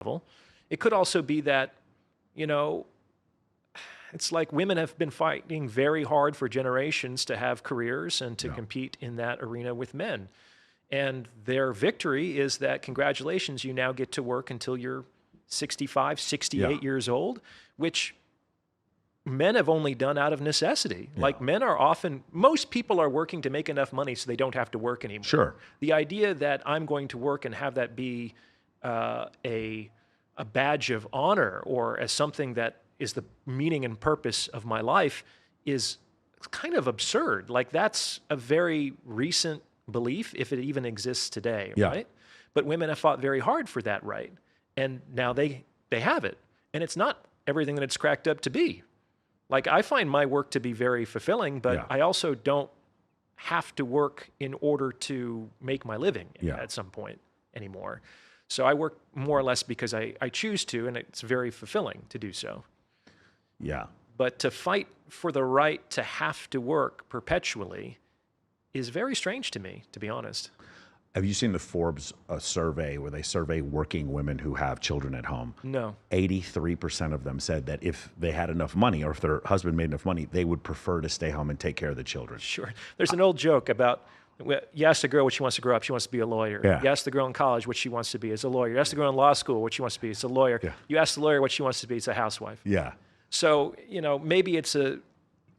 level. It could also be that, you know, it's like women have been fighting very hard for generations to have careers and to compete in that arena with men. And their victory is that, congratulations, you now get to work until you're 65, 68 years old, which men have only done out of necessity. Like, men are often, most people are working to make enough money so they don't have to work anymore. Sure. The idea that I'm going to work and have that be a badge of honor, or as something that is the meaning and purpose of my life, is kind of absurd. Like, that's a very recent belief, if it even exists today, right? But women have fought very hard for that right, and now they have it, and it's not everything that it's cracked up to be. Like, I find my work to be very fulfilling, but I also don't have to work in order to make my living at some point anymore. So I work more or less because I choose to, and it's very fulfilling to do so. Yeah. But to fight for the right to have to work perpetually is very strange to me, to be honest. Have you seen the Forbes survey where they survey working women who have children at home? No. 83% of them said that if they had enough money, or if their husband made enough money, they would prefer to stay home and take care of the children. Sure. There's an old joke about, you ask the girl what she wants to grow up, she wants to be a lawyer. Yeah. You ask the girl in college what she wants to be, is a lawyer. You ask the girl in law school what she wants to be, it's a lawyer. Yeah. You ask the lawyer what she wants to be, it's a housewife. Yeah. So, you know, maybe it's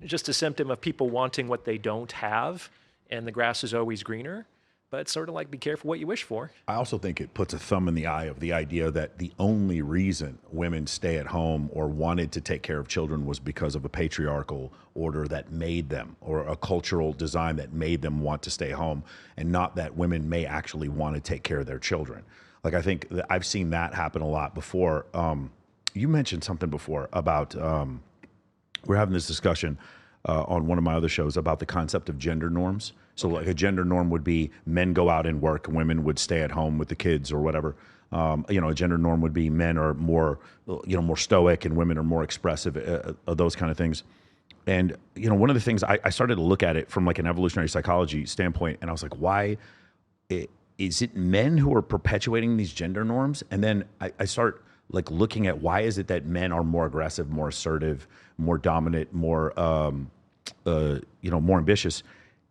just a symptom of people wanting what they don't have, and the grass is always greener. But it's sort of like, be careful what you wish for. I also think it puts a thumb in the eye of the idea that the only reason women stay at home or wanted to take care of children was because of a patriarchal order that made them, or a cultural design that made them want to stay home, and not that women may actually want to take care of their children. Like, I think that I've seen that happen a lot before. You mentioned something before about, we're having this discussion on one of my other shows about the concept of gender norms. So like, a gender norm would be men go out and work, women would stay at home with the kids or whatever. You know, a gender norm would be men are more, you know, more stoic, and women are more expressive, those kind of things. And, you know, one of the things I started to look at it from like an evolutionary psychology standpoint, and I was like, why is it men who are perpetuating these gender norms? And then I start like looking at, why is it that men are more aggressive, more assertive, more dominant, more, you know, more ambitious?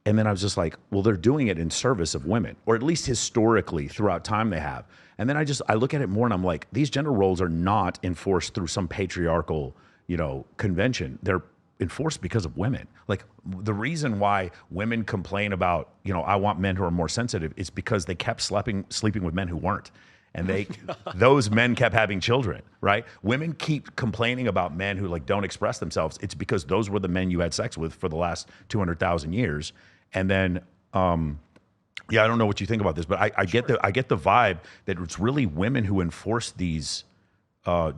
And then I was just like, well, they're doing it in service of women, or at least historically throughout time they have. And then I look at it more, and I'm like, these gender roles are not enforced through some patriarchal, you know, convention. They're enforced because of women. Like, the reason why women complain about, you know, I want men who are more sensitive, is because they kept sleeping with men who weren't. And those men kept having children, right? Women keep complaining about men who like don't express themselves. It's because those were the men you had sex with for the last 200,000 years. And then, yeah, I don't know what you think about this, but I get the vibe that it's really women who enforce these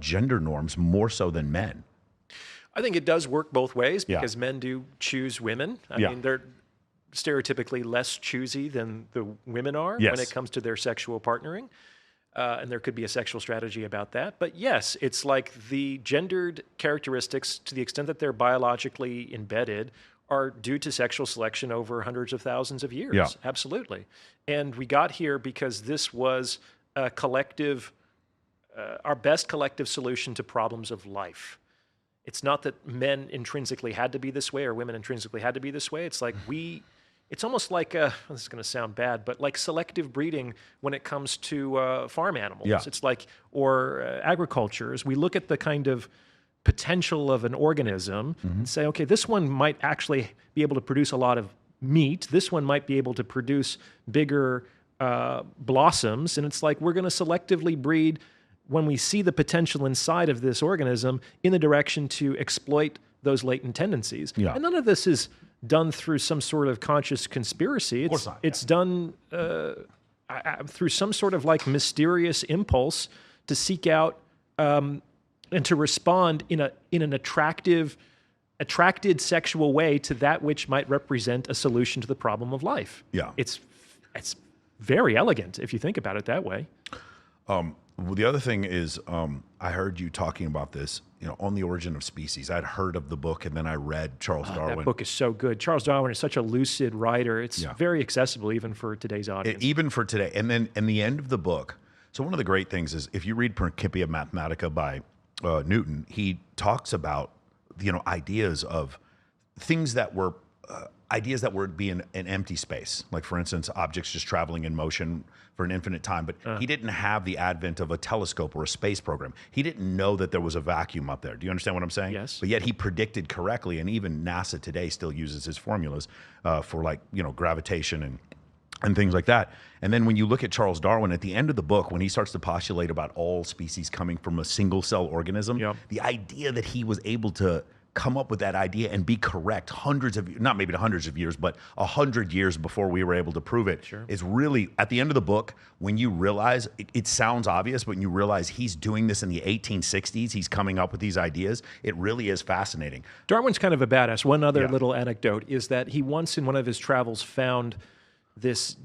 gender norms more so than men. I think it does work both ways, because men do choose women. I mean, they're stereotypically less choosy than the women are when it comes to their sexual partnering. And there could be a sexual strategy about that. But yes, it's like the gendered characteristics, to the extent that they're biologically embedded, are due to sexual selection over hundreds of thousands of years. Yeah. Absolutely. And we got here because this was a collective, our best collective solution to problems of life. It's not that men intrinsically had to be this way or women intrinsically had to be this way. It's like it's almost like, this is going to sound bad, but like selective breeding when it comes to farm animals. Yeah. It's like, or agriculture, as we look at the kind of potential of an organism and say, okay, this one might actually be able to produce a lot of meat. This one might be able to produce bigger blossoms. And it's like, we're going to selectively breed when we see the potential inside of this organism in the direction to exploit those latent tendencies. Yeah. And none of this is done through some sort of conscious conspiracy. It's done through some sort of like mysterious impulse to seek out and to respond in an attracted sexual way to that which might represent a solution to the problem of life. Yeah. It's very elegant if you think about it that way. Well, the other thing is, I heard you talking about this, you know, On the Origin of Species. I'd heard of the book, and then I read Charles Darwin. That book is so good. Charles Darwin is such a lucid writer. It's very accessible even for today's audience. Even for today. And then in the end of the book, So one of the great things is if you read Principia Mathematica by Newton, he talks about ideas of things that were ideas that would be in an empty space, like for instance, objects just traveling in motion for an infinite time. But he didn't have the advent of a telescope or a space program. He didn't know that there was a vacuum up there. Do you understand what I'm saying? Yes. But yet he predicted correctly, and even NASA today still uses his formulas for gravitation and things like that. And then when you look at Charles Darwin at the end of the book, when he starts to postulate about all species coming from a single cell organism, the idea that he was able to come up with that idea and be correct not maybe hundreds of years, but 100 years before we were able to prove it, is really, at the end of the book, when you realize, it sounds obvious, but when you realize he's doing this in the 1860s, he's coming up with these ideas, it really is fascinating. Darwin's kind of a badass. One other little anecdote is that he once in one of his travels found this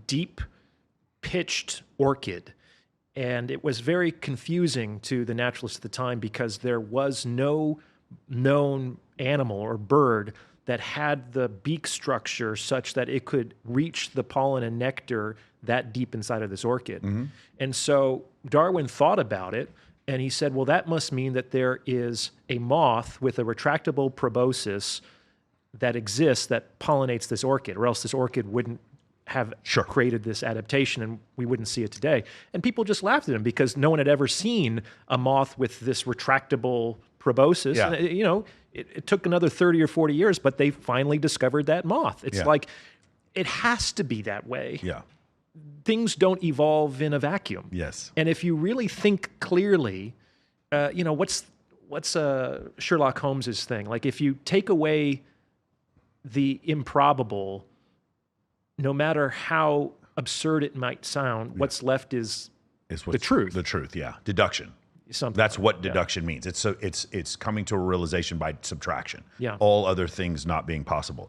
deep-pitched orchid, and it was very confusing to the naturalists at the time because there was no known animal or bird that had the beak structure such that it could reach the pollen and nectar that deep inside of this orchid. And so Darwin thought about it, and he said, well, that must mean that there is a moth with a retractable proboscis that exists that pollinates this orchid, or else this orchid wouldn't have created this adaptation and we wouldn't see it today. And people just laughed at him because no one had ever seen a moth with this retractable proboscis. And, it took another 30 or 40 years, but they finally discovered that moth. It's like, it has to be that way. Things don't evolve in a vacuum. And if you really think clearly, what's Sherlock Holmes's thing? Like, if you take away the improbable, no matter how absurd it might sound, what's left is the truth. The truth, deduction. That's what deduction means. It's coming to a realization by subtraction. All other things not being possible.